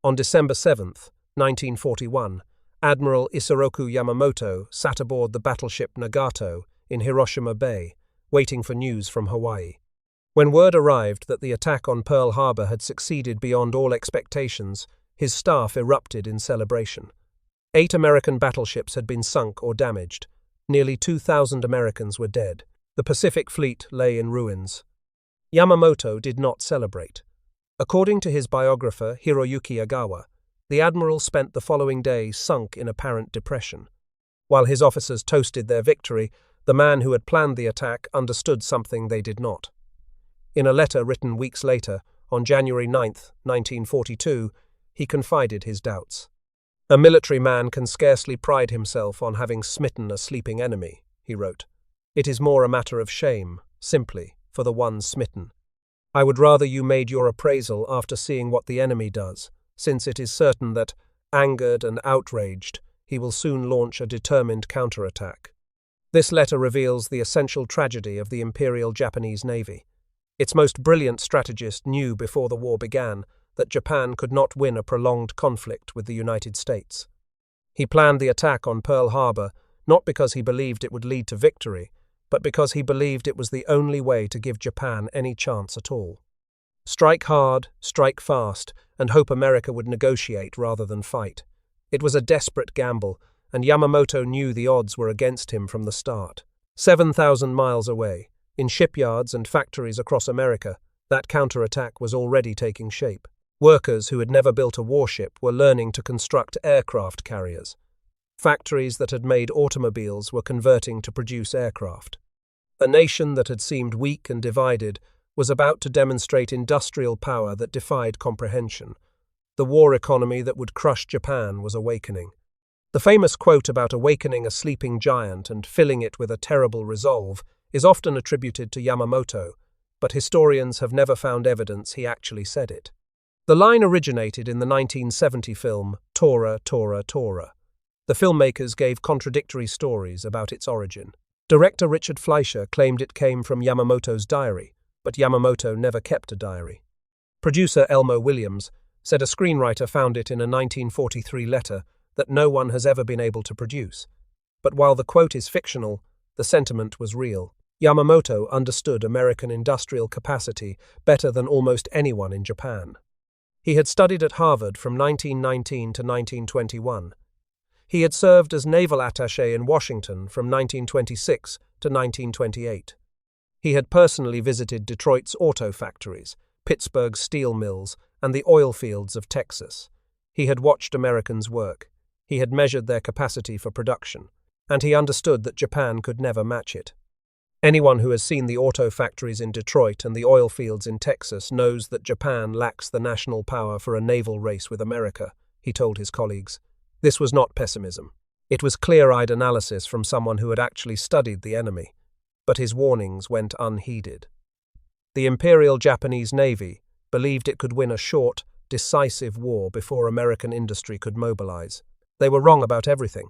On December 7, 1941, Admiral Isoroku Yamamoto sat aboard the battleship Nagato in Hiroshima Bay, waiting for news from Hawaii. When word arrived that the attack on Pearl Harbor had succeeded beyond all expectations, his staff erupted in celebration. 8 American battleships had been sunk or damaged. Nearly 2,000 Americans were dead. The Pacific Fleet lay in ruins. Yamamoto did not celebrate. According to his biographer Hiroyuki Agawa, the admiral spent the following day sunk in apparent depression. While his officers toasted their victory, the man who had planned the attack understood something they did not. In a letter written weeks later, on January 9, 1942, he confided his doubts. "A military man can scarcely pride himself on having smitten a sleeping enemy," he wrote. "It is more a matter of shame, simply, for the one smitten. I would rather you made your appraisal after seeing what the enemy does, since it is certain that, angered and outraged, he will soon launch a determined counterattack." This letter reveals the essential tragedy of the Imperial Japanese Navy. Its most brilliant strategist knew before the war began that Japan could not win a prolonged conflict with the United States. He planned the attack on Pearl Harbor not because he believed it would lead to victory, but because he believed it was the only way to give Japan any chance at all. Strike hard, strike fast, and hope America would negotiate rather than fight. It was a desperate gamble, and Yamamoto knew the odds were against him from the start. 7,000 miles away, in shipyards and factories across America, that counterattack was already taking shape. Workers who had never built a warship were learning to construct aircraft carriers. Factories that had made automobiles were converting to produce aircraft. A nation that had seemed weak and divided was about to demonstrate industrial power that defied comprehension. The war economy that would crush Japan was awakening. The famous quote about awakening a sleeping giant and filling it with a terrible resolve is often attributed to Yamamoto, but historians have never found evidence he actually said it. The line originated in the 1970 film Tora, Tora, Tora. The filmmakers gave contradictory stories about its origin. Director Richard Fleischer claimed it came from Yamamoto's diary, but Yamamoto never kept a diary. Producer Elmo Williams said a screenwriter found it in a 1943 letter that no one has ever been able to produce. But while the quote is fictional, the sentiment was real. Yamamoto understood American industrial capacity better than almost anyone in Japan. He had studied at Harvard from 1919 to 1921. He had served as naval attaché in Washington from 1926 to 1928. He had personally visited Detroit's auto factories, Pittsburgh's steel mills, and the oil fields of Texas. He had watched Americans work. He had measured their capacity for production, and he understood that Japan could never match it. Anyone who has seen the auto factories in Detroit and the oil fields in Texas knows that Japan lacks the national power for a naval race with America, he told his colleagues. This was not pessimism. It was clear-eyed analysis from someone who had actually studied the enemy. But his warnings went unheeded. The Imperial Japanese Navy believed it could win a short, decisive war before American industry could mobilize. They were wrong about everything.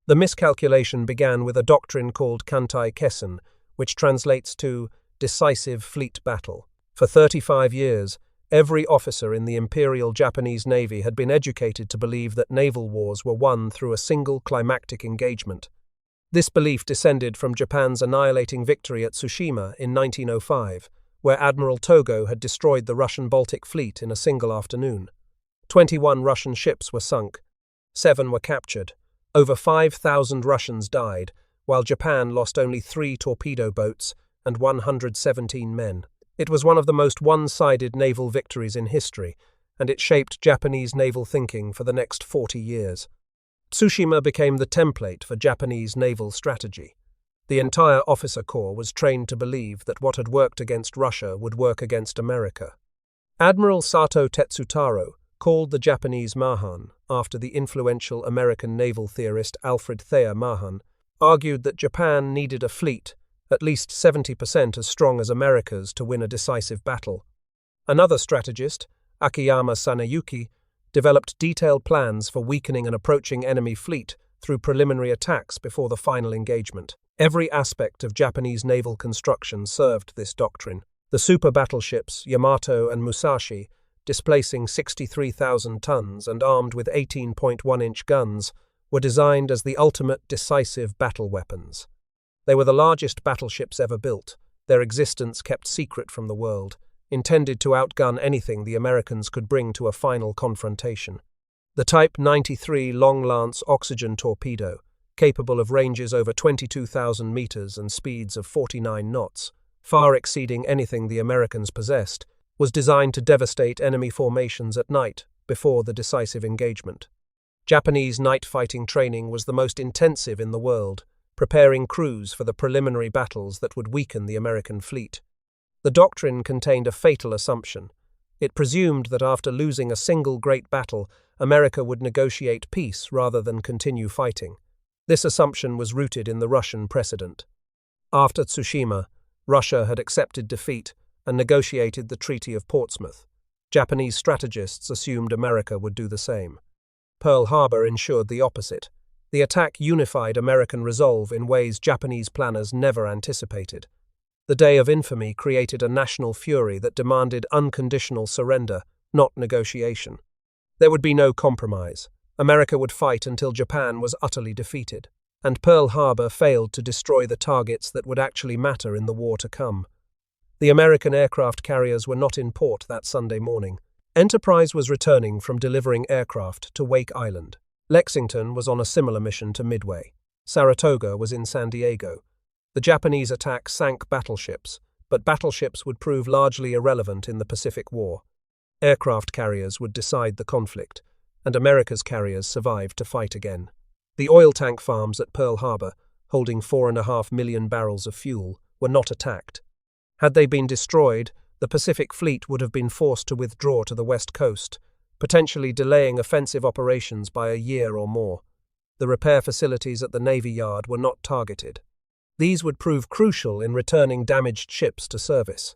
The miscalculation began with a doctrine called Kantai Kessen, which translates to decisive fleet battle. For 35 years, every officer in the Imperial Japanese Navy had been educated to believe that naval wars were won through a single climactic engagement. This belief descended from Japan's annihilating victory at Tsushima in 1905, where Admiral Togo had destroyed the Russian Baltic Fleet in a single afternoon. 21 Russian ships were sunk. 7 were captured. Over 5,000 Russians died, while Japan lost only 3 torpedo boats and 117 men. It was one of the most one-sided naval victories in history, and it shaped Japanese naval thinking for the next 40 years. Tsushima became the template for Japanese naval strategy. The entire officer corps was trained to believe that what had worked against Russia would work against America. Admiral Sato Tetsutaro called the Japanese Mahan, after the influential American naval theorist Alfred Thayer Mahan, argued that Japan needed a fleet, at least 70% as strong as America's, to win a decisive battle. Another strategist, Akiyama Saneyuki, developed detailed plans for weakening an approaching enemy fleet through preliminary attacks before the final engagement. Every aspect of Japanese naval construction served this doctrine. The super battleships, Yamato and Musashi, displacing 63,000 tons and armed with 18.1-inch guns, were designed as the ultimate decisive battle weapons. They were the largest battleships ever built, their existence kept secret from the world, intended to outgun anything the Americans could bring to a final confrontation. The Type 93 Long-Lance oxygen torpedo, capable of ranges over 22,000 meters and speeds of 49 knots, far exceeding anything the Americans possessed, was designed to devastate enemy formations at night before the decisive engagement. Japanese night fighting training was the most intensive in the world, preparing crews for the preliminary battles that would weaken the American fleet. The doctrine contained a fatal assumption. It presumed that after losing a single great battle, America would negotiate peace rather than continue fighting. This assumption was rooted in the Russian precedent. After Tsushima, Russia had accepted defeat and negotiated the Treaty of Portsmouth. Japanese strategists assumed America would do the same. Pearl Harbor ensured the opposite. The attack unified American resolve in ways Japanese planners never anticipated. The Day of Infamy created a national fury that demanded unconditional surrender, not negotiation. There would be no compromise. America would fight until Japan was utterly defeated, and Pearl Harbor failed to destroy the targets that would actually matter in the war to come. The American aircraft carriers were not in port that Sunday morning. Enterprise was returning from delivering aircraft to Wake Island. Lexington was on a similar mission to Midway. Saratoga was in San Diego. The Japanese attack sank battleships, but battleships would prove largely irrelevant in the Pacific War. Aircraft carriers would decide the conflict, and America's carriers survived to fight again. The oil tank farms at Pearl Harbor, holding 4.5 million barrels of fuel, were not attacked. Had they been destroyed, the Pacific Fleet would have been forced to withdraw to the west coast, potentially delaying offensive operations by a year or more. The repair facilities at the Navy Yard were not targeted. These would prove crucial in returning damaged ships to service.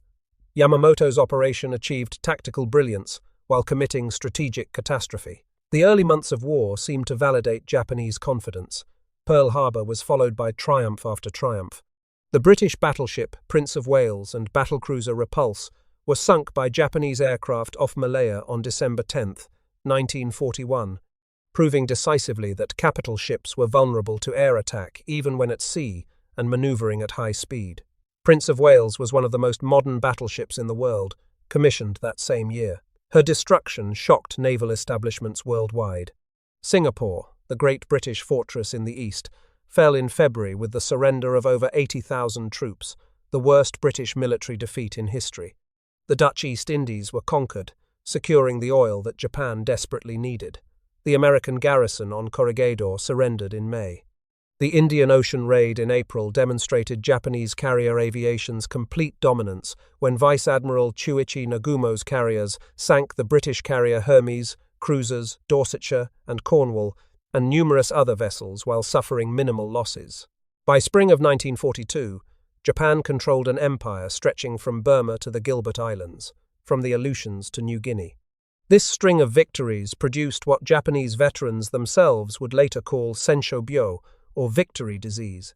Yamamoto's operation achieved tactical brilliance while committing strategic catastrophe. The early months of war seemed to validate Japanese confidence. Pearl Harbor was followed by triumph after triumph. The British battleship Prince of Wales and battlecruiser Repulse were sunk by Japanese aircraft off Malaya on December 10, 1941, proving decisively that capital ships were vulnerable to air attack even when at sea and maneuvering at high speed. Prince of Wales was one of the most modern battleships in the world, commissioned that same year. Her destruction shocked naval establishments worldwide. Singapore, the great British fortress in the east, fell in February with the surrender of over 80,000 troops, the worst British military defeat in history. The Dutch East Indies were conquered, securing the oil that Japan desperately needed. The American garrison on Corregidor surrendered in May. The Indian Ocean raid in April demonstrated Japanese carrier aviation's complete dominance when Vice Admiral Chuichi Nagumo's carriers sank the British carrier Hermes, cruisers, Dorsetshire, and Cornwall, and numerous other vessels while suffering minimal losses. By spring of 1942, Japan controlled an empire stretching from Burma to the Gilbert Islands, from the Aleutians to New Guinea. This string of victories produced what Japanese veterans themselves would later call senshobyo, or victory disease.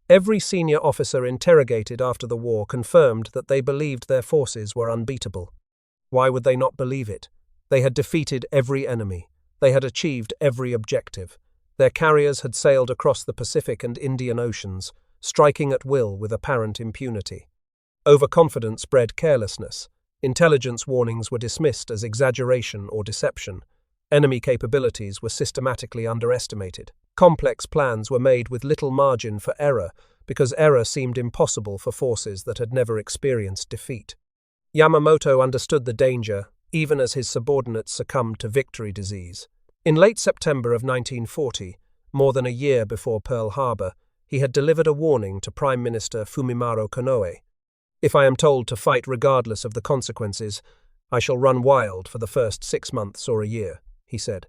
Every senior officer interrogated after the war confirmed that they believed their forces were unbeatable. Why would they not believe it? They had defeated every enemy. They had achieved every objective. Their carriers had sailed across the Pacific and Indian Oceans, striking at will with apparent impunity. Overconfidence bred carelessness. Intelligence warnings were dismissed as exaggeration or deception. Enemy capabilities were systematically underestimated. Complex plans were made with little margin for error because error seemed impossible for forces that had never experienced defeat. Yamamoto understood the danger, even as his subordinates succumbed to victory disease. In late September of 1940, more than a year before Pearl Harbor, he had delivered a warning to Prime Minister Fumimaro Konoe. "If I am told to fight regardless of the consequences, I shall run wild for the first 6 months or a year," he said.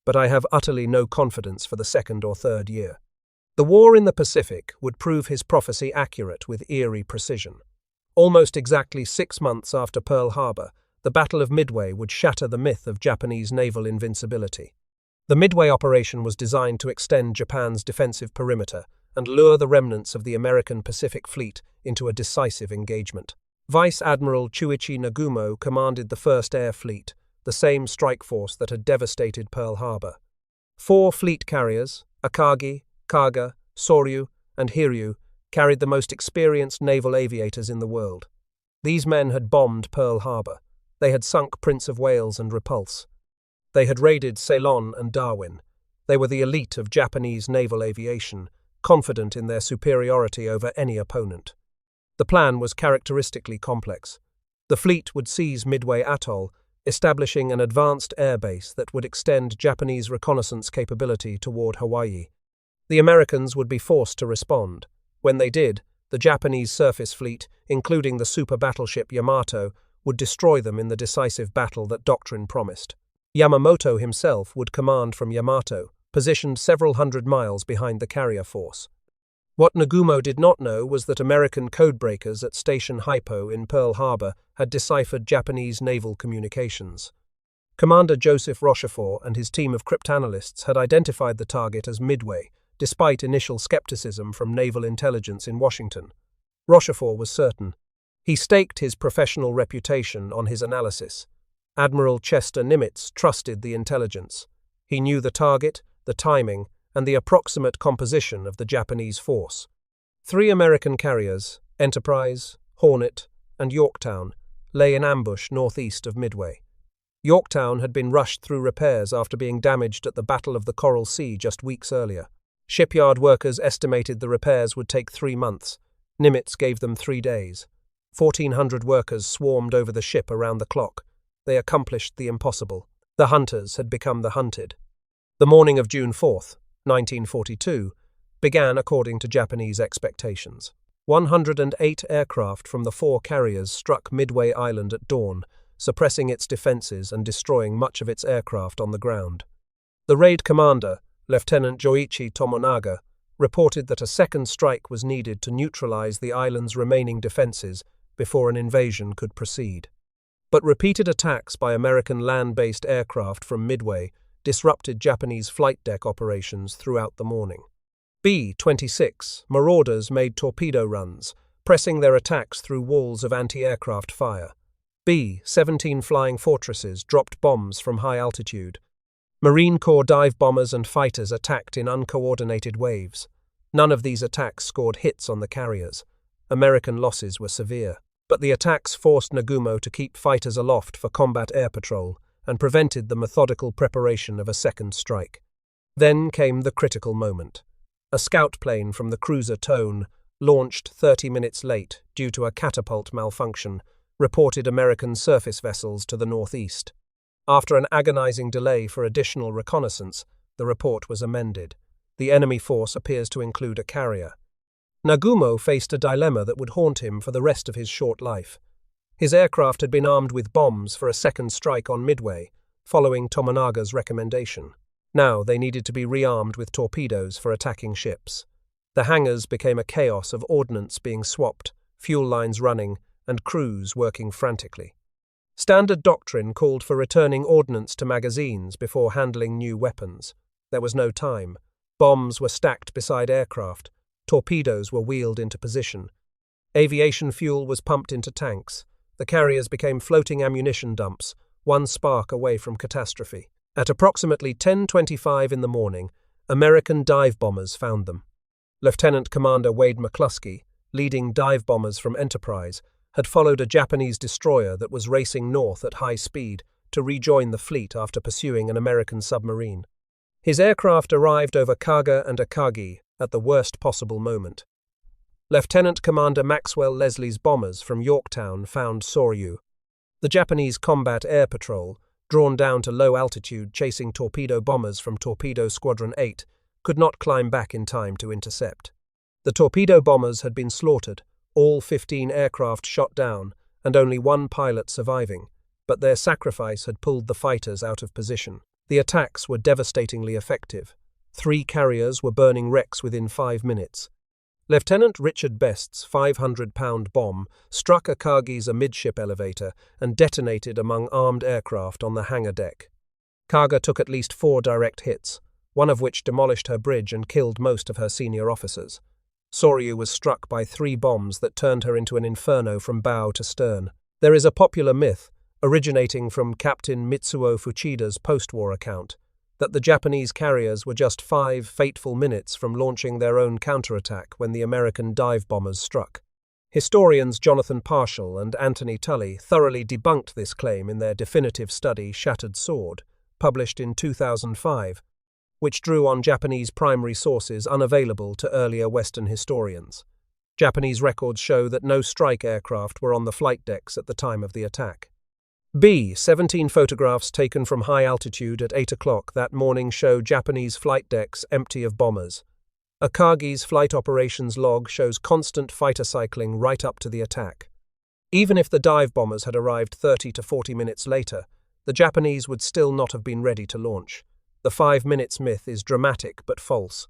"But I have utterly no confidence for the second or third year." The war in the Pacific would prove his prophecy accurate with eerie precision. Almost exactly 6 months after Pearl Harbor, the Battle of Midway would shatter the myth of Japanese naval invincibility. The Midway operation was designed to extend Japan's defensive perimeter and lure the remnants of the American Pacific Fleet into a decisive engagement. Vice Admiral Chuichi Nagumo commanded the 1st Air Fleet, the same strike force that had devastated Pearl Harbor. 4 fleet carriers, Akagi, Kaga, Soryu, and Hiryu, carried the most experienced naval aviators in the world. These men had bombed Pearl Harbor. They had sunk Prince of Wales and Repulse. They had raided Ceylon and Darwin. They were the elite of Japanese naval aviation, confident in their superiority over any opponent. The plan was characteristically complex. The fleet would seize Midway Atoll, establishing an advanced airbase that would extend Japanese reconnaissance capability toward Hawaii. The Americans would be forced to respond. When they did, the Japanese surface fleet, including the super battleship Yamato, would destroy them in the decisive battle that doctrine promised. Yamamoto himself would command from Yamato, positioned several hundred miles behind the carrier force. What Nagumo did not know was that American codebreakers at Station Hypo in Pearl Harbor had deciphered Japanese naval communications. Commander Joseph Rochefort and his team of cryptanalysts had identified the target as Midway, despite initial skepticism from naval intelligence in Washington. Rochefort was certain. He staked his professional reputation on his analysis. Admiral Chester Nimitz trusted the intelligence. He knew the target, the timing, and the approximate composition of the Japanese force. 3 American carriers, Enterprise, Hornet, and Yorktown, lay in ambush northeast of Midway. Yorktown had been rushed through repairs after being damaged at the Battle of the Coral Sea just weeks earlier. Shipyard workers estimated the repairs would take 3 months. Nimitz gave them 3 days. 1,400 workers swarmed over the ship around the clock. They accomplished the impossible. The hunters had become the hunted. The morning of June 4th, 1942, began according to Japanese expectations. 108 aircraft from the 4 carriers struck Midway Island at dawn, suppressing its defenses and destroying much of its aircraft on the ground. The raid commander, Lieutenant Joichi Tomonaga, reported that a second strike was needed to neutralize the island's remaining defenses before an invasion could proceed. But repeated attacks by American land-based aircraft from Midway disrupted Japanese flight deck operations throughout the morning. B-26 Marauders made torpedo runs, pressing their attacks through walls of anti-aircraft fire. B-17 Flying Fortresses dropped bombs from high altitude. Marine Corps dive bombers and fighters attacked in uncoordinated waves. None of these attacks scored hits on the carriers. American losses were severe, but the attacks forced Nagumo to keep fighters aloft for combat air patrol and prevented the methodical preparation of a second strike. Then came the critical moment. A scout plane from the cruiser Tone, launched 30 minutes late due to a catapult malfunction, reported American surface vessels to the northeast. After an agonizing delay for additional reconnaissance, the report was amended. The enemy force appears to include a carrier. Nagumo faced a dilemma that would haunt him for the rest of his short life. His aircraft had been armed with bombs for a second strike on Midway, following Tomonaga's recommendation. Now they needed to be rearmed with torpedoes for attacking ships. The hangars became a chaos of ordnance being swapped, fuel lines running, and crews working frantically. Standard doctrine called for returning ordnance to magazines before handling new weapons. There was no time. Bombs were stacked beside aircraft. Torpedoes were wheeled into position. Aviation fuel was pumped into tanks. The carriers became floating ammunition dumps, one spark away from catastrophe. At approximately 10:25 in the morning, American dive bombers found them. Lieutenant Commander Wade McCluskey, leading dive bombers from Enterprise, had followed a Japanese destroyer that was racing north at high speed to rejoin the fleet after pursuing an American submarine. His aircraft arrived over Kaga and Akagi at the worst possible moment. Lieutenant Commander Maxwell Leslie's bombers from Yorktown found Soryu. The Japanese Combat Air Patrol, drawn down to low altitude chasing torpedo bombers from Torpedo Squadron 8, could not climb back in time to intercept. The torpedo bombers had been slaughtered, all 15 aircraft shot down, and only one pilot surviving, but their sacrifice had pulled the fighters out of position. The attacks were devastatingly effective. 3 carriers were burning wrecks within 5 minutes. Lieutenant Richard Best's 500-pound bomb struck Akagi's amidship elevator and detonated among armed aircraft on the hangar deck. Kaga took at least 4 direct hits, one of which demolished her bridge and killed most of her senior officers. Soryu was struck by 3 bombs that turned her into an inferno from bow to stern. There is a popular myth, originating from Captain Mitsuo Fuchida's postwar account, that the Japanese carriers were just 5 fateful minutes from launching their own counterattack when the American dive bombers struck. Historians Jonathan Parshall and Anthony Tully thoroughly debunked this claim in their definitive study Shattered Sword, published in 2005, which drew on Japanese primary sources unavailable to earlier Western historians. Japanese records show that no strike aircraft were on the flight decks at the time of the attack. 17 photographs taken from high altitude at 8 o'clock that morning show Japanese flight decks empty of bombers. Akagi's flight operations log shows constant fighter cycling right up to the attack. Even if the dive bombers had arrived 30 to 40 minutes later, the Japanese would still not have been ready to launch. The 5 minutes myth is dramatic but false.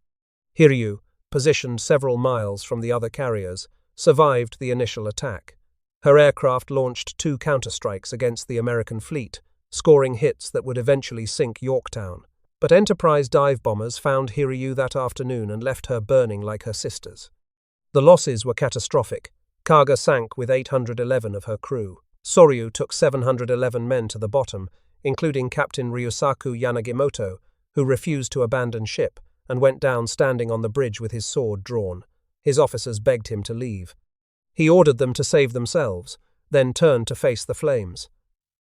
Hiryu, positioned several miles from the other carriers, survived the initial attack. Her aircraft launched 2 counterstrikes against the American fleet, scoring hits that would eventually sink Yorktown. But Enterprise dive bombers found Hiryu that afternoon and left her burning like her sisters. The losses were catastrophic. Kaga sank with 811 of her crew. Soryu took 711 men to the bottom, including Captain Ryusaku Yamamoto, who refused to abandon ship and went down standing on the bridge with his sword drawn. His officers begged him to leave. He ordered them to save themselves, then turned to face the flames.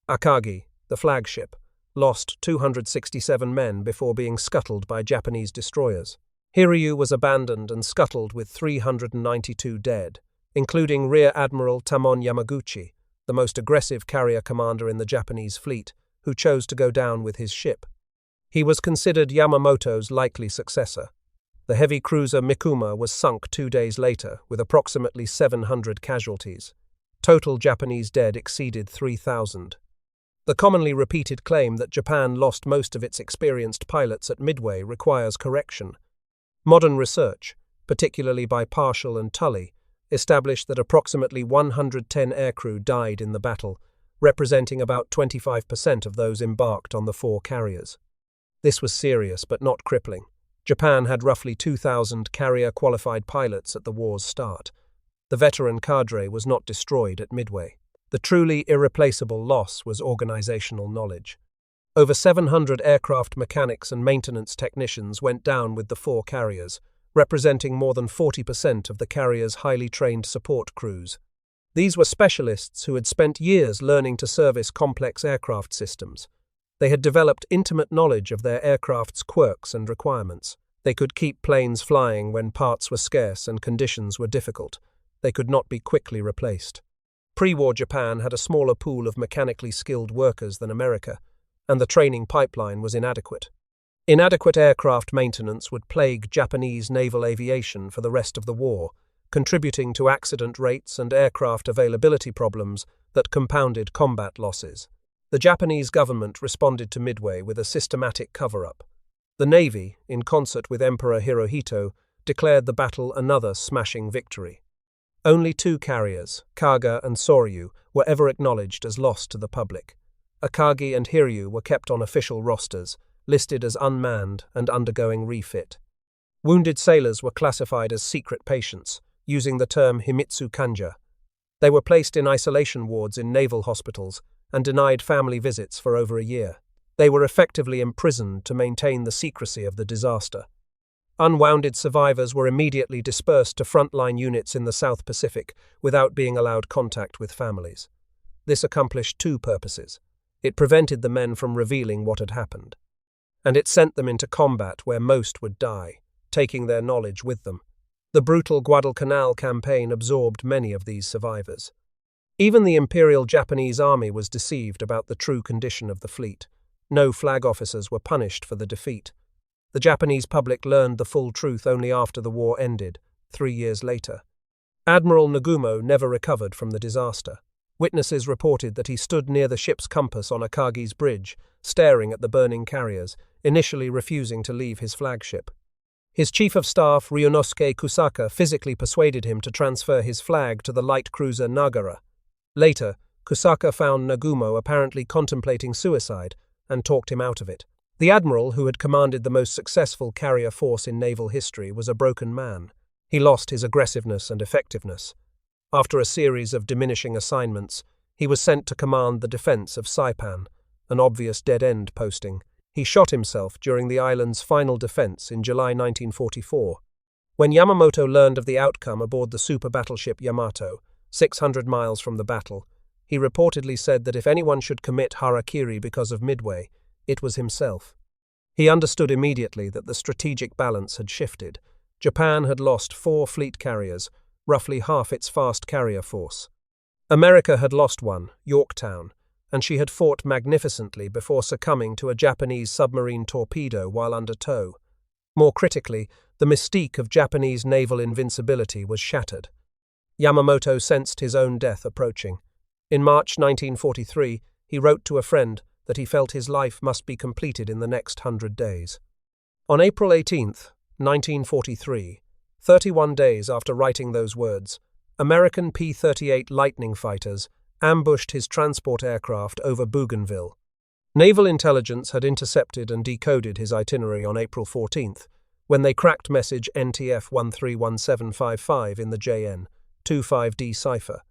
Akagi, the flagship, lost 267 men before being scuttled by Japanese destroyers. Hiryu was abandoned and scuttled with 392 dead, including Rear Admiral Tamon Yamaguchi, the most aggressive carrier commander in the Japanese fleet, who chose to go down with his ship. He was considered Yamamoto's likely successor. The heavy cruiser Mikuma was sunk 2 days later, with approximately 700 casualties. Total Japanese dead exceeded 3,000. The commonly repeated claim that Japan lost most of its experienced pilots at Midway requires correction. Modern research, particularly by Parshall and Tully, established that approximately 110 aircrew died in the battle, representing about 25% of those embarked on the 4 carriers. This was serious but not crippling. Japan had roughly 2,000 carrier-qualified pilots at the war's start. The veteran cadre was not destroyed at Midway. The truly irreplaceable loss was organizational knowledge. Over 700 aircraft mechanics and maintenance technicians went down with the 4 carriers, representing more than 40% of the carrier's highly trained support crews. These were specialists who had spent years learning to service complex aircraft systems. They had developed intimate knowledge of their aircraft's quirks and requirements. They could keep planes flying when parts were scarce and conditions were difficult. They could not be quickly replaced. Pre-war Japan had a smaller pool of mechanically skilled workers than America, and the training pipeline was inadequate. Inadequate aircraft maintenance would plague Japanese naval aviation for the rest of the war, contributing to accident rates and aircraft availability problems that compounded combat losses. The Japanese government responded to Midway with a systematic cover-up. The Navy, in concert with Emperor Hirohito, declared the battle another smashing victory. Only 2 carriers, Kaga and Soryu, were ever acknowledged as lost to the public. Akagi and Hiryu were kept on official rosters, listed as unmanned and undergoing refit. Wounded sailors were classified as secret patients, using the term Himitsu Kanja. They were placed in isolation wards in naval hospitals and denied family visits for over a year. They were effectively imprisoned to maintain the secrecy of the disaster. Unwounded survivors were immediately dispersed to frontline units in the South Pacific without being allowed contact with families. This accomplished 2 purposes. It prevented the men from revealing what had happened, and it sent them into combat where most would die, taking their knowledge with them. The brutal Guadalcanal campaign absorbed many of these survivors. Even the Imperial Japanese Army was deceived about the true condition of the fleet. No flag officers were punished for the defeat. The Japanese public learned the full truth only after the war ended, 3 years later. Admiral Nagumo never recovered from the disaster. Witnesses reported that he stood near the ship's compass on Akagi's bridge, staring at the burning carriers, initially refusing to leave his flagship. His chief of staff, Ryunosuke Kusaka, physically persuaded him to transfer his flag to the light cruiser Nagara. Later, Kusaka found Nagumo apparently contemplating suicide and talked him out of it. The admiral, who had commanded the most successful carrier force in naval history, was a broken man. He lost his aggressiveness and effectiveness. After a series of diminishing assignments, he was sent to command the defense of Saipan, an obvious dead-end posting. He shot himself during the island's final defense in July 1944. When Yamamoto learned of the outcome aboard the super battleship Yamato, 600 miles from the battle, he reportedly said that if anyone should commit harakiri because of Midway, it was himself. He understood immediately that the strategic balance had shifted. Japan had lost 4 fleet carriers, roughly half its fast carrier force. America had lost one, Yorktown, and she had fought magnificently before succumbing to a Japanese submarine torpedo while under tow. More critically, the mystique of Japanese naval invincibility was shattered. Yamamoto sensed his own death approaching. In March 1943, he wrote to a friend that he felt his life must be completed in the next 100 days. On April 18, 1943, 31 days after writing those words, American P-38 Lightning fighters ambushed his transport aircraft over Bougainville. Naval intelligence had intercepted and decoded his itinerary on April 14, when they cracked message NTF 131755 in the JN 25D cipher.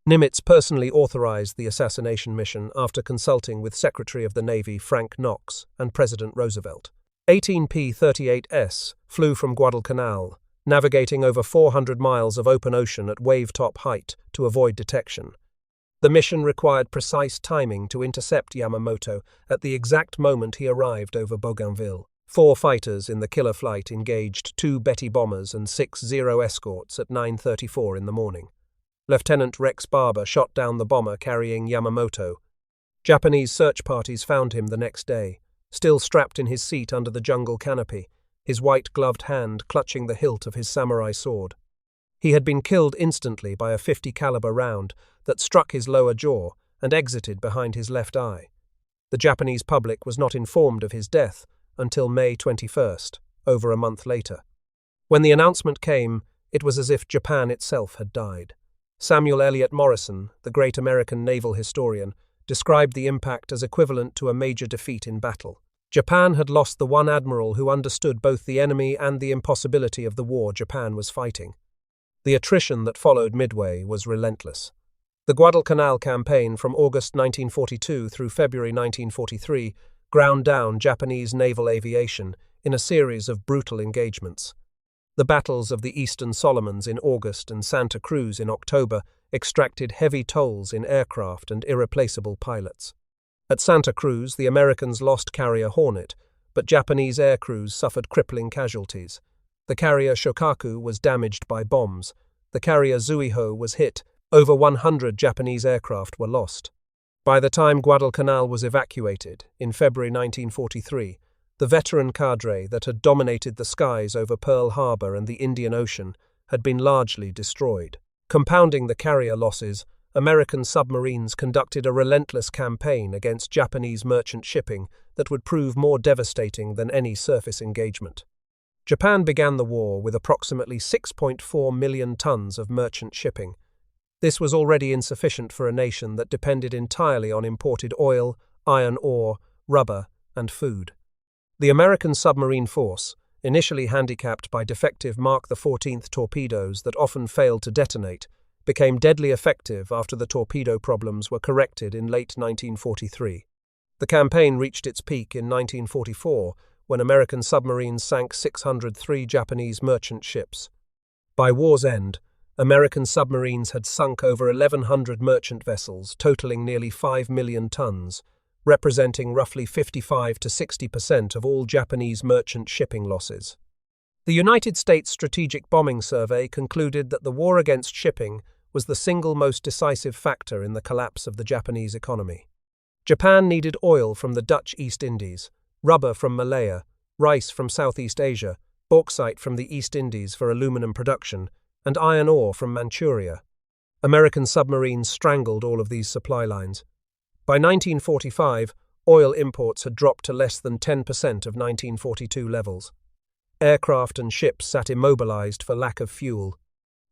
Nimitz personally authorized the assassination mission after consulting with Secretary of the Navy Frank Knox and President Roosevelt. 18 P-38S flew from Guadalcanal, navigating over 400 miles of open ocean at wave-top height to avoid detection. The mission required precise timing to intercept Yamamoto at the exact moment he arrived over Bougainville. 4 fighters in the killer flight engaged 2 Betty bombers and 6 Zero escorts at 9:34 in the morning. Lieutenant Rex Barber shot down the bomber carrying Yamamoto. Japanese search parties found him the next day, still strapped in his seat under the jungle canopy, his white-gloved hand clutching the hilt of his samurai sword. He had been killed instantly by a .50 caliber round that struck his lower jaw and exited behind his left eye. The Japanese public was not informed of his death until May 21st, over a month later. When the announcement came, it was as if Japan itself had died. Samuel Eliot Morison, the great American naval historian, described the impact as equivalent to a major defeat in battle. Japan had lost the one admiral who understood both the enemy and the impossibility of the war Japan was fighting. The attrition that followed Midway was relentless. The Guadalcanal campaign from August 1942 through February 1943 ground down Japanese naval aviation in a series of brutal engagements. The battles of the Eastern Solomons in August and Santa Cruz in October extracted heavy tolls in aircraft and irreplaceable pilots. At Santa Cruz, the Americans lost carrier Hornet, but Japanese air crews suffered crippling casualties. The carrier Shokaku was damaged by bombs. The carrier Zuiho was hit. Over 100 Japanese aircraft were lost. By the time Guadalcanal was evacuated, in February 1943, the veteran cadre that had dominated the skies over Pearl Harbor and the Indian Ocean had been largely destroyed. Compounding the carrier losses, American submarines conducted a relentless campaign against Japanese merchant shipping that would prove more devastating than any surface engagement. Japan began the war with approximately 6.4 million tons of merchant shipping. This was already insufficient for a nation that depended entirely on imported oil, iron ore, rubber, and food. The American submarine force, initially handicapped by defective Mark XIV torpedoes that often failed to detonate, became deadly effective after the torpedo problems were corrected in late 1943. The campaign reached its peak in 1944 when American submarines sank 603 Japanese merchant ships. By war's end, American submarines had sunk over 1,100 merchant vessels, totaling nearly 5 million tons, representing roughly 55 to 60% of all Japanese merchant shipping losses. The United States Strategic Bombing Survey concluded that the war against shipping was the single most decisive factor in the collapse of the Japanese economy. Japan needed oil from the Dutch East Indies, rubber from Malaya, rice from Southeast Asia, bauxite from the East Indies for aluminum production, and iron ore from Manchuria. American submarines strangled all of these supply lines. By 1945, oil imports had dropped to less than 10% of 1942 levels. Aircraft and ships sat immobilized for lack of fuel.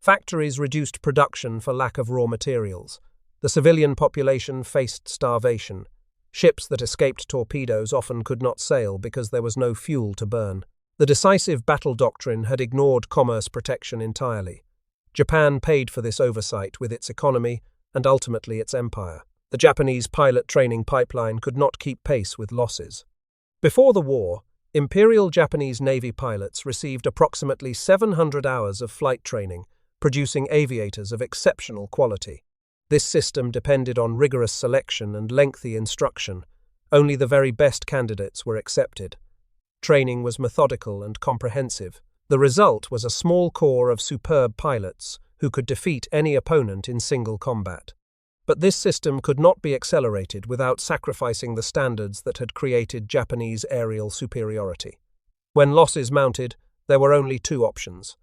Factories reduced production for lack of raw materials. The civilian population faced starvation. Ships that escaped torpedoes often could not sail because there was no fuel to burn. The decisive battle doctrine had ignored commerce protection entirely. Japan paid for this oversight with its economy and ultimately its empire. The Japanese pilot training pipeline could not keep pace with losses. Before the war, Imperial Japanese Navy pilots received approximately 700 hours of flight training, producing aviators of exceptional quality. This system depended on rigorous selection and lengthy instruction. Only the very best candidates were accepted. Training was methodical and comprehensive. The result was a small corps of superb pilots who could defeat any opponent in single combat. But this system could not be accelerated without sacrificing the standards that had created Japanese aerial superiority. When losses mounted, there were only two options: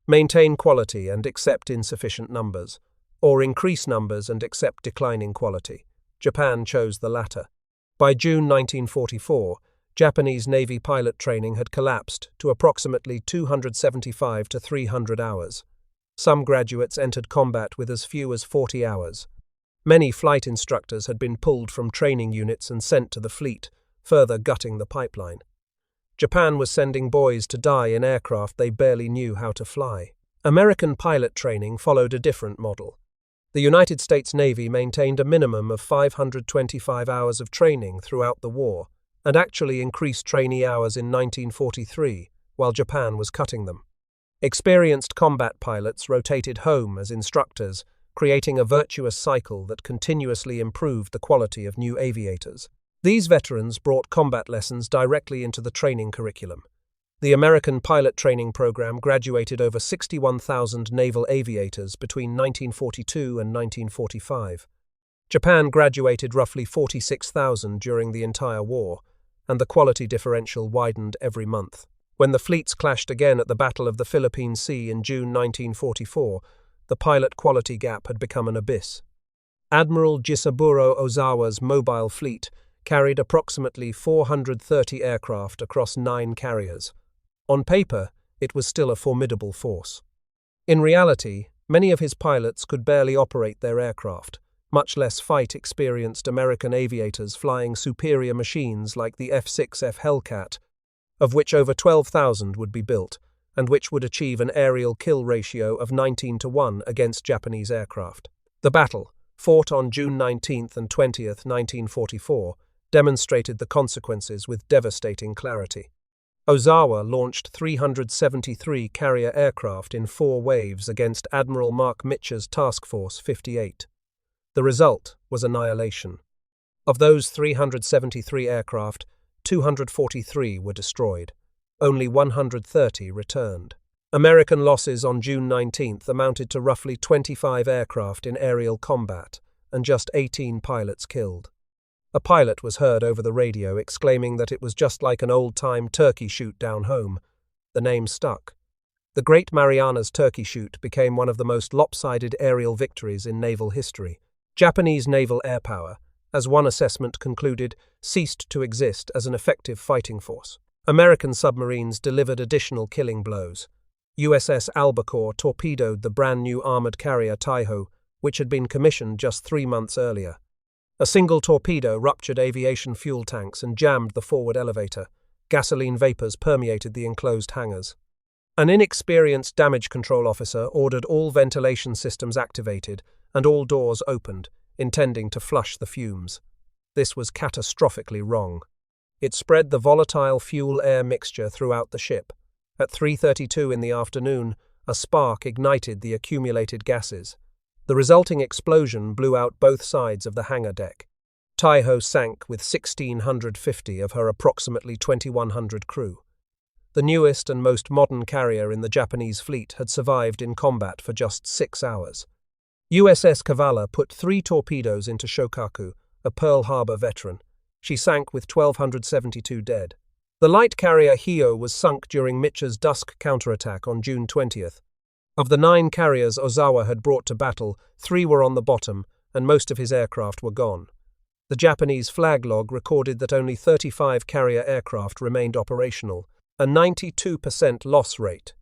maintain quality and accept insufficient numbers, or increase numbers and accept declining quality. Japan chose the latter. By June 1944, Japanese Navy pilot training had collapsed to approximately 275 to 300 hours. Some graduates entered combat with as few as 40 hours. Many flight instructors had been pulled from training units and sent to the fleet, further gutting the pipeline. Japan was sending boys to die in aircraft they barely knew how to fly. American pilot training followed a different model. The United States Navy maintained a minimum of 525 hours of training throughout the war, and actually increased trainee hours in 1943, while Japan was cutting them. Experienced combat pilots rotated home as instructors, creating a virtuous cycle that continuously improved the quality of new aviators. These veterans brought combat lessons directly into the training curriculum. The American pilot training program graduated over 61,000 naval aviators between 1942 and 1945. Japan graduated roughly 46,000 during the entire war, and the quality differential widened every month. When the fleets clashed again at the Battle of the Philippine Sea in June 1944, the pilot quality gap had become an abyss. Admiral Jisaburo Ozawa's mobile fleet carried approximately 430 aircraft across 9 carriers. On paper, it was still a formidable force. In reality, many of his pilots could barely operate their aircraft, much less fight experienced American aviators flying superior machines like the F-6F Hellcat, of which over 12,000 would be built, and which would achieve an aerial kill ratio of 19-1 against Japanese aircraft. The battle, fought on June 19 and 20, 1944, demonstrated the consequences with devastating clarity. Ozawa launched 373 carrier aircraft in 4 waves against Admiral Mark Mitcher's Task Force 58. The result was annihilation. Of those 373 aircraft, 243 were destroyed. Only 130 returned. American losses on June 19 amounted to roughly 25 aircraft in aerial combat and just 18 pilots killed. A pilot was heard over the radio exclaiming that it was just like an old-time turkey shoot down home. The name stuck. The Great Marianas Turkey Shoot became one of the most lopsided aerial victories in naval history. Japanese naval air power, as one assessment concluded, ceased to exist as an effective fighting force. American submarines delivered additional killing blows. USS Albacore torpedoed the brand-new armored carrier Taiho, which had been commissioned just 3 months earlier. A single torpedo ruptured aviation fuel tanks and jammed the forward elevator. Gasoline vapors permeated the enclosed hangars. An inexperienced damage control officer ordered all ventilation systems activated and all doors opened, intending to flush the fumes. This was catastrophically wrong. It spread the volatile fuel-air mixture throughout the ship. At 3:32 in the afternoon, a spark ignited the accumulated gases. The resulting explosion blew out both sides of the hangar deck. Taiho sank with 1,650 of her approximately 2,100 crew. The newest and most modern carrier in the Japanese fleet had survived in combat for just 6 hours. USS Kavala put 3 torpedoes into Shokaku, a Pearl Harbor veteran. She sank with 1,272 dead. The light carrier Hio was sunk during Mitcher's dusk counterattack on June 20th. Of the 9 carriers Ozawa had brought to battle, 3 were on the bottom, and most of his aircraft were gone. The Japanese flag log recorded that only 35 carrier aircraft remained operational, a 92% loss rate.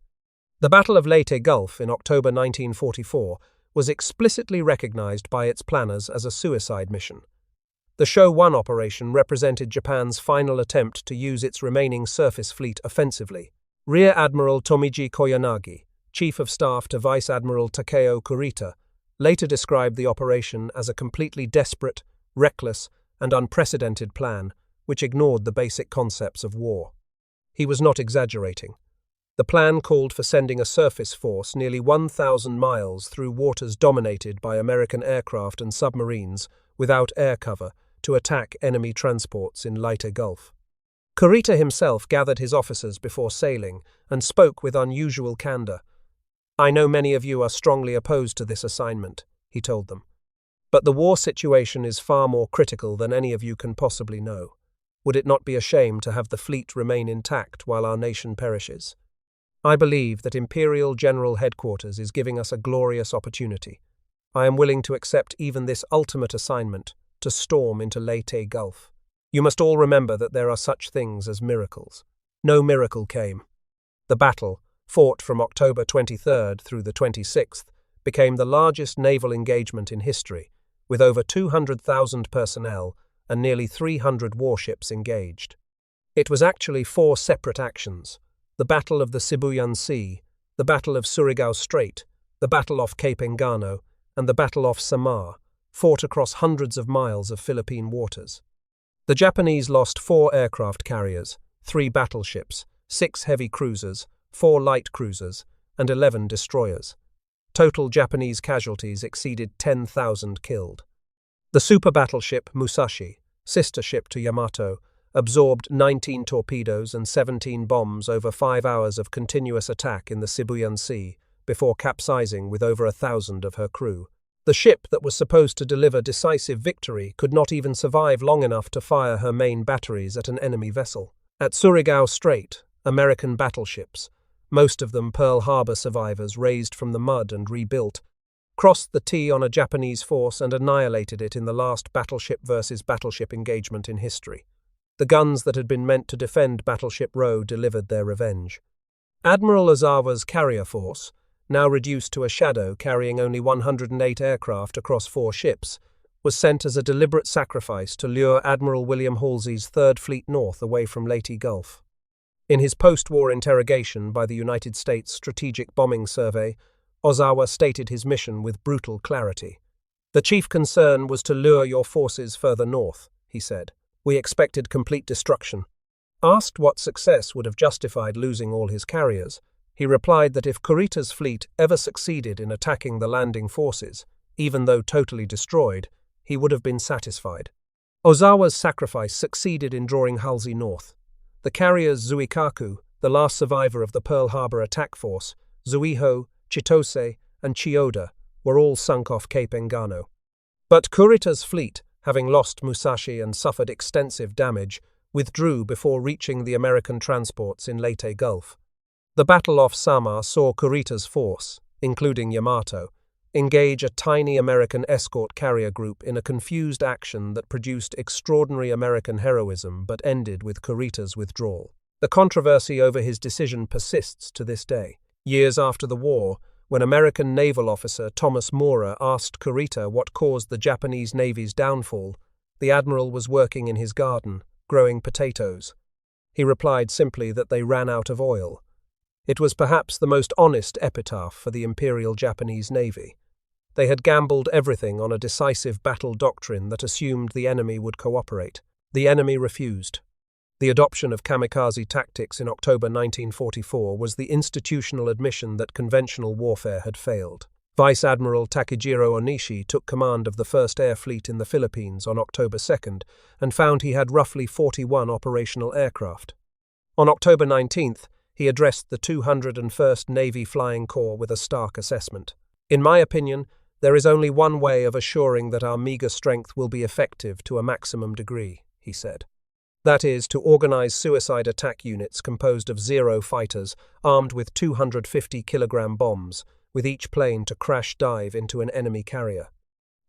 The Battle of Leyte Gulf in October 1944 was explicitly recognized by its planners as a suicide mission. The Show 1 operation represented Japan's final attempt to use its remaining surface fleet offensively. Rear Admiral Tomiji Koyanagi, Chief of Staff to Vice Admiral Takeo Kurita, later described the operation as a completely desperate, reckless, and unprecedented plan which ignored the basic concepts of war. He was not exaggerating. The plan called for sending a surface force nearly 1,000 miles through waters dominated by American aircraft and submarines without air cover to attack enemy transports in Leyte Gulf. Kurita himself gathered his officers before sailing and spoke with unusual candor. "I know many of you are strongly opposed to this assignment," he told them. "But the war situation is far more critical than any of you can possibly know. Would it not be a shame to have the fleet remain intact while our nation perishes? I believe that Imperial General Headquarters is giving us a glorious opportunity. I am willing to accept even this ultimate assignment, to storm into Leyte Gulf. You must all remember that there are such things as miracles." No miracle came. The battle, fought from October 23rd through the 26th, became the largest naval engagement in history, with over 200,000 personnel and nearly 300 warships engaged. It was actually 4 separate actions: the Battle of the Philippine Sea, the Battle of Surigao Strait, the Battle off Cape Engano, and the Battle off Samar, fought across hundreds of miles of Philippine waters. The Japanese lost 4 aircraft carriers, 3 battleships, 6 heavy cruisers, 4 light cruisers, and 11 destroyers. Total Japanese casualties exceeded 10,000 killed. The super battleship Musashi, sister ship to Yamato, absorbed 19 torpedoes and 17 bombs over 5 hours of continuous attack in the Philippine Sea, before capsizing with over 1,000 of her crew. The ship that was supposed to deliver decisive victory could not even survive long enough to fire her main batteries at an enemy vessel. At Surigao Strait, American battleships, most of them Pearl Harbor survivors raised from the mud and rebuilt, crossed the T on a Japanese force and annihilated it in the last battleship versus battleship engagement in history. The guns that had been meant to defend Battleship Row delivered their revenge. Admiral Ozawa's carrier force, now reduced to a shadow carrying only 108 aircraft across 4 ships, was sent as a deliberate sacrifice to lure Admiral William Halsey's Third Fleet north away from Leyte Gulf. In his post-war interrogation by the United States Strategic Bombing Survey, Ozawa stated his mission with brutal clarity. "The chief concern was to lure your forces further north," he said. "We expected complete destruction." Asked what success would have justified losing all his carriers, he replied that if Kurita's fleet ever succeeded in attacking the landing forces, even though totally destroyed, he would have been satisfied. Ozawa's sacrifice succeeded in drawing Halsey north. The carriers Zuikaku, the last survivor of the Pearl Harbor attack force, Zuiho, Chitose, and Chiyoda, were all sunk off Cape Engano. But Kurita's fleet, having lost Musashi and suffered extensive damage, withdrew before reaching the American transports in Leyte Gulf. The battle off Samar saw Kurita's force, including Yamato, engage a tiny American escort carrier group in a confused action that produced extraordinary American heroism but ended with Kurita's withdrawal. The controversy over his decision persists to this day. Years after the war, when American naval officer Thomas Moorer asked Kurita what caused the Japanese Navy's downfall, the admiral was working in his garden, growing potatoes. He replied simply that they ran out of oil. It was perhaps the most honest epitaph for the Imperial Japanese Navy. They had gambled everything on a decisive battle doctrine that assumed the enemy would cooperate. The enemy refused. The adoption of kamikaze tactics in October 1944 was the institutional admission that conventional warfare had failed. Vice Admiral Takejiro Onishi took command of the 1st Air Fleet in the Philippines on October 2nd and found he had roughly 41 operational aircraft. On October 19th, he addressed the 201st Navy Flying Corps with a stark assessment. "In my opinion, there is only one way of assuring that our meager strength will be effective to a maximum degree," he said. "That is, to organize suicide attack units composed of 0 fighters armed with 250-kilogram bombs, with each plane to crash dive into an enemy carrier."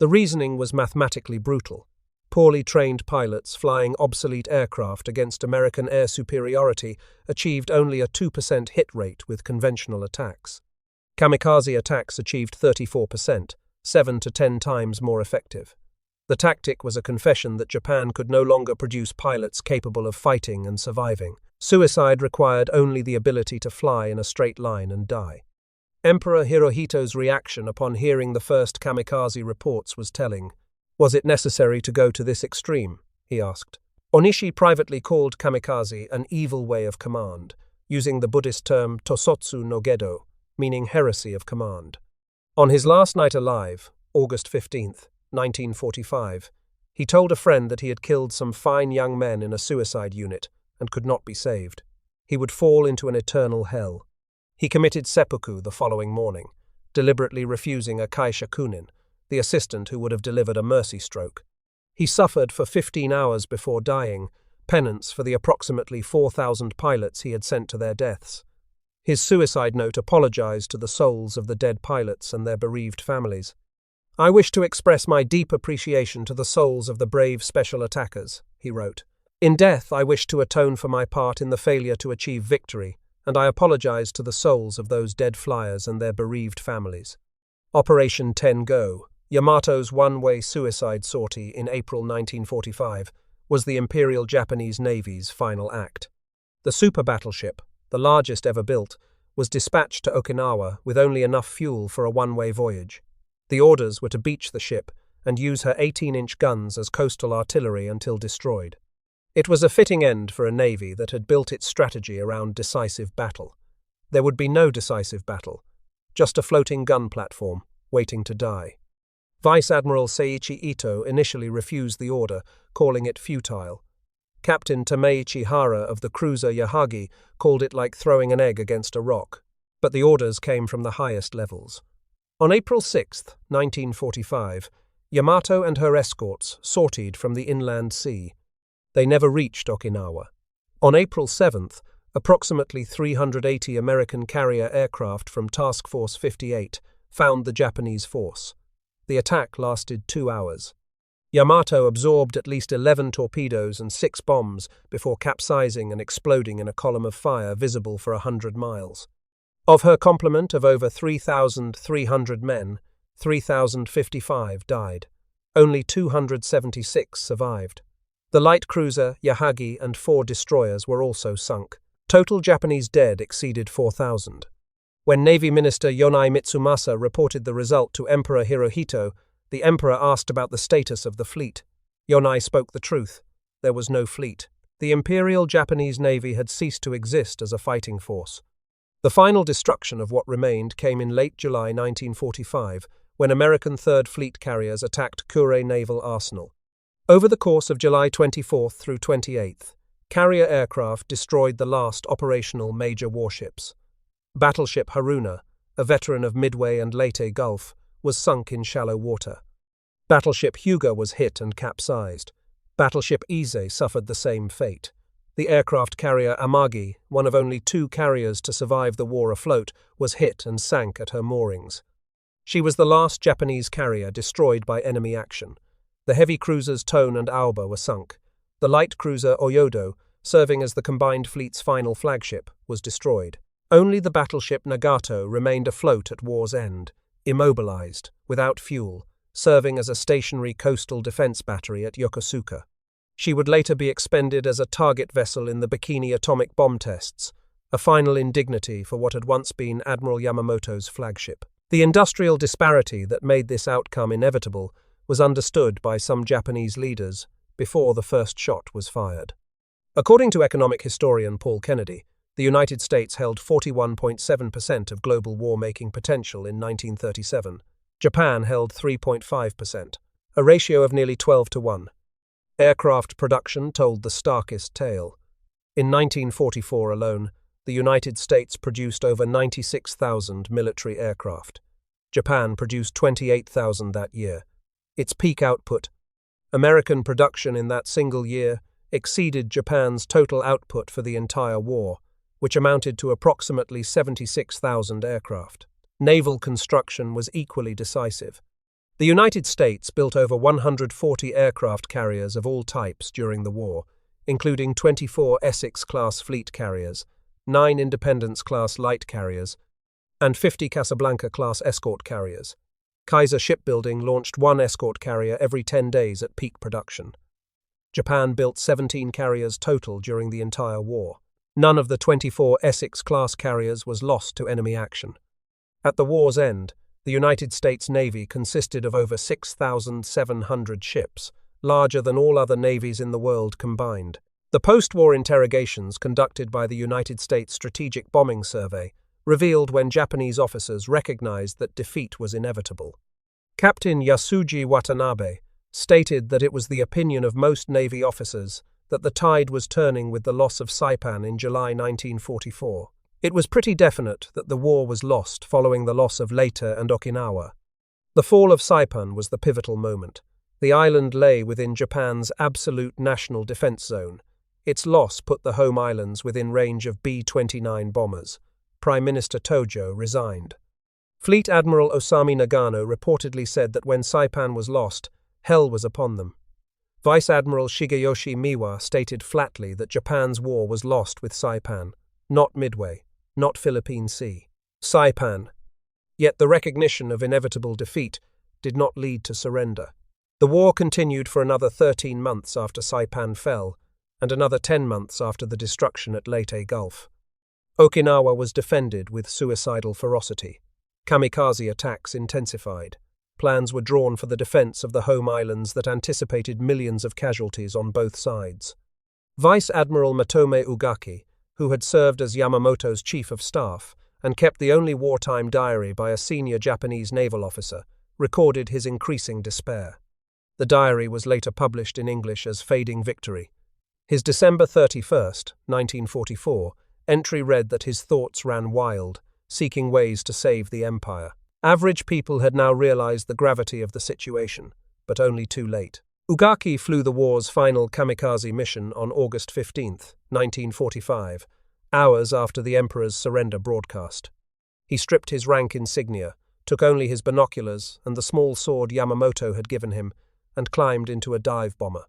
The reasoning was mathematically brutal. Poorly trained pilots flying obsolete aircraft against American air superiority achieved only a 2% hit rate with conventional attacks. Kamikaze attacks achieved 34%, 7 to 10 times more effective. The tactic was a confession that Japan could no longer produce pilots capable of fighting and surviving. Suicide required only the ability to fly in a straight line and die. Emperor Hirohito's reaction upon hearing the first kamikaze reports was telling. Was it necessary to go to this extreme? He asked. Onishi privately called kamikaze an evil way of command, using the Buddhist term tosotsu no gedo, meaning heresy of command. On his last night alive, August 15, 1945, he told a friend that he had killed some fine young men in a suicide unit and could not be saved. He would fall into an eternal hell. He committed seppuku the following morning, deliberately refusing a kaishakunin, the assistant who would have delivered a mercy stroke. He suffered for 15 hours before dying, penance for the approximately 4,000 pilots he had sent to their deaths. His suicide note apologized to the souls of the dead pilots and their bereaved families. I wish to express my deep appreciation to the souls of the brave special attackers, he wrote. In death, I wish to atone for my part in the failure to achieve victory, and I apologize to the souls of those dead flyers and their bereaved families. Operation 10 Go, Yamato's one-way suicide sortie in April 1945, was the Imperial Japanese Navy's final act. The super battleship, the largest ever built, was dispatched to Okinawa with only enough fuel for a one-way voyage. The orders were to beach the ship and use her 18-inch guns as coastal artillery until destroyed. It was a fitting end for a navy that had built its strategy around decisive battle. There would be no decisive battle, just a floating gun platform, waiting to die. Vice Admiral Seiichi Ito initially refused the order, calling it futile. Captain Tameichi Hara of the cruiser Yahagi called it like throwing an egg against a rock, but the orders came from the highest levels. On April 6, 1945, Yamato and her escorts sortied from the inland sea. They never reached Okinawa. On April 7th, approximately 380 American carrier aircraft from Task Force 58 found the Japanese force. The attack lasted 2 hours. Yamato absorbed at least 11 torpedoes and 6 bombs before capsizing and exploding in a column of fire visible for 100 miles. Of her complement of over 3,300 men, 3,055 died. Only 276 survived. The light cruiser, Yahagi, and 4 destroyers were also sunk. Total Japanese dead exceeded 4,000. When Navy Minister Yonai Mitsumasa reported the result to Emperor Hirohito, the emperor asked about the status of the fleet. Yonai spoke the truth. There was no fleet. The Imperial Japanese Navy had ceased to exist as a fighting force. The final destruction of what remained came in late July 1945, when American Third Fleet carriers attacked Kure Naval Arsenal. Over the course of July 24th through 28th, carrier aircraft destroyed the last operational major warships. Battleship Haruna, a veteran of Midway and Leyte Gulf, was sunk in shallow water. Battleship Hyuga was hit and capsized. Battleship Ise suffered the same fate. The aircraft carrier Amagi, one of only 2 carriers to survive the war afloat, was hit and sank at her moorings. She was the last Japanese carrier destroyed by enemy action. The heavy cruisers Tone and Aoba were sunk. The light cruiser Oyodo, serving as the combined fleet's final flagship, was destroyed. Only the battleship Nagato remained afloat at war's end, immobilized, without fuel, serving as a stationary coastal defense battery at Yokosuka. She would later be expended as a target vessel in the Bikini atomic bomb tests, a final indignity for what had once been Admiral Yamamoto's flagship. The industrial disparity that made this outcome inevitable was understood by some Japanese leaders before the first shot was fired. According to economic historian Paul Kennedy, the United States held 41.7% of global war-making potential in 1937. Japan held 3.5%, a ratio of nearly 12 to 1. Aircraft production told the starkest tale. In 1944 alone, the United States produced over 96,000 military aircraft. Japan produced 28,000 that year. Its peak output, American production in that single year, exceeded Japan's total output for the entire war, which amounted to approximately 76,000 aircraft. Naval construction was equally decisive. The United States built over 140 aircraft carriers of all types during the war, including 24 Essex-class fleet carriers, 9 Independence-class light carriers, and 50 Casablanca-class escort carriers. Kaiser Shipbuilding launched 1 escort carrier every 10 days at peak production. Japan built 17 carriers total during the entire war. None of the 24 Essex-class carriers was lost to enemy action. At the war's end, the United States Navy consisted of over 6,700 ships, larger than all other navies in the world combined. The post-war interrogations conducted by the United States Strategic Bombing Survey revealed when Japanese officers recognized that defeat was inevitable. Captain Yasuji Watanabe stated that it was the opinion of most Navy officers that the tide was turning with the loss of Saipan in July 1944. It was pretty definite that the war was lost following the loss of Leyte and Okinawa. The fall of Saipan was the pivotal moment. The island lay within Japan's absolute national defense zone. Its loss put the home islands within range of B-29 bombers. Prime Minister Tojo resigned. Fleet Admiral Osamu Nagano reportedly said that when Saipan was lost, hell was upon them. Vice Admiral Shigeyoshi Miwa stated flatly that Japan's war was lost with Saipan, not Midway, not Philippine Sea. Saipan. Yet the recognition of inevitable defeat did not lead to surrender. The war continued for another 13 months after Saipan fell, and another 10 months after the destruction at Leyte Gulf. Okinawa was defended with suicidal ferocity. Kamikaze attacks intensified. Plans were drawn for the defense of the home islands that anticipated millions of casualties on both sides. Vice Admiral Matome Ugaki, who had served as Yamamoto's chief of staff and kept the only wartime diary by a senior Japanese naval officer, recorded his increasing despair. The diary was later published in English as Fading Victory. His December 31st, 1944, entry read that his thoughts ran wild, seeking ways to save the empire. Average people had now realized the gravity of the situation, but only too late. Ugaki flew the war's final kamikaze mission on August 15, 1945, hours after the emperor's surrender broadcast. He stripped his rank insignia, took only his binoculars and the small sword Yamamoto had given him, and climbed into a dive bomber.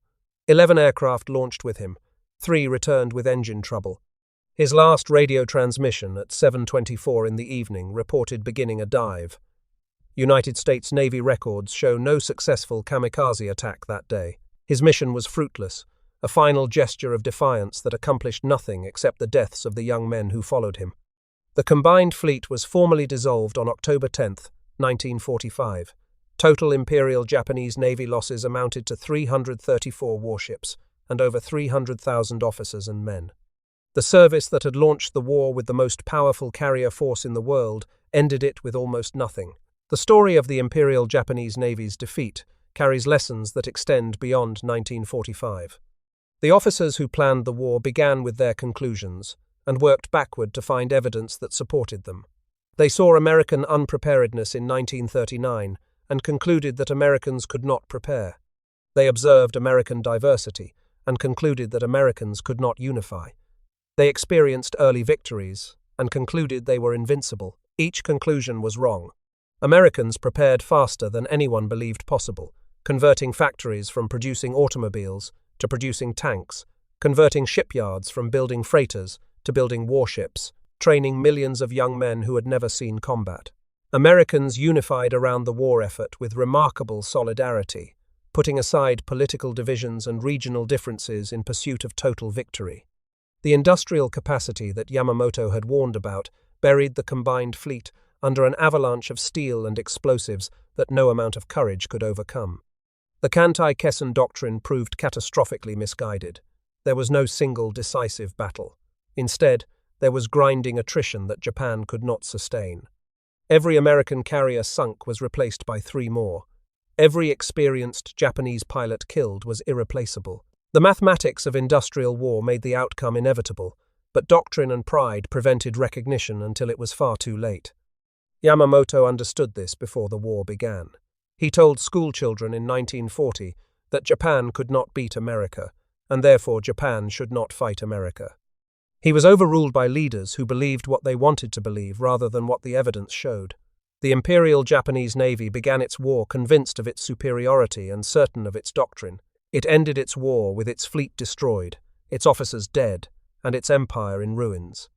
11 aircraft launched with him. 3 returned with engine trouble. His last radio transmission at 7:24 in the evening reported beginning a dive. United States Navy records show no successful kamikaze attack that day. His mission was fruitless, a final gesture of defiance that accomplished nothing except the deaths of the young men who followed him. The combined fleet was formally dissolved on October 10, 1945. Total Imperial Japanese Navy losses amounted to 334 warships and over 300,000 officers and men. The service that had launched the war with the most powerful carrier force in the world ended it with almost nothing. The story of the Imperial Japanese Navy's defeat carries lessons that extend beyond 1945. The officers who planned the war began with their conclusions and worked backward to find evidence that supported them. They saw American unpreparedness in 1939 and concluded that Americans could not prepare. They observed American diversity and concluded that Americans could not unify. They experienced early victories and concluded they were invincible. Each conclusion was wrong. Americans prepared faster than anyone believed possible, converting factories from producing automobiles to producing tanks, converting shipyards from building freighters to building warships, training millions of young men who had never seen combat. Americans unified around the war effort with remarkable solidarity, putting aside political divisions and regional differences in pursuit of total victory. The industrial capacity that Yamamoto had warned about buried the combined fleet under an avalanche of steel and explosives that no amount of courage could overcome. The Kantai Kessen doctrine proved catastrophically misguided. There was no single decisive battle. Instead, there was grinding attrition that Japan could not sustain. Every American carrier sunk was replaced by 3 more. Every experienced Japanese pilot killed was irreplaceable. The mathematics of industrial war made the outcome inevitable, but doctrine and pride prevented recognition until it was far too late. Yamamoto understood this before the war began. He told schoolchildren in 1940 that Japan could not beat America, and therefore Japan should not fight America. He was overruled by leaders who believed what they wanted to believe rather than what the evidence showed. The Imperial Japanese Navy began its war convinced of its superiority and certain of its doctrine. It ended its war with its fleet destroyed, its officers dead, and its empire in ruins.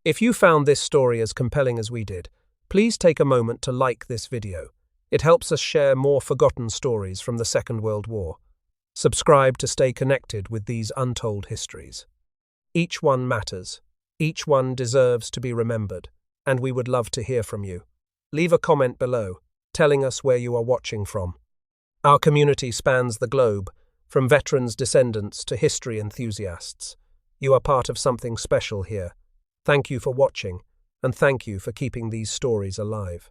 If you found this story as compelling as we did, please take a moment to like this video. It helps us share more forgotten stories from the Second World War. Subscribe to stay connected with these untold histories. Each one matters. Each one deserves to be remembered, and we would love to hear from you. Leave a comment below, telling us where you are watching from. Our community spans the globe, from veterans' descendants to history enthusiasts. You are part of something special here. Thank you for watching, and thank you for keeping these stories alive.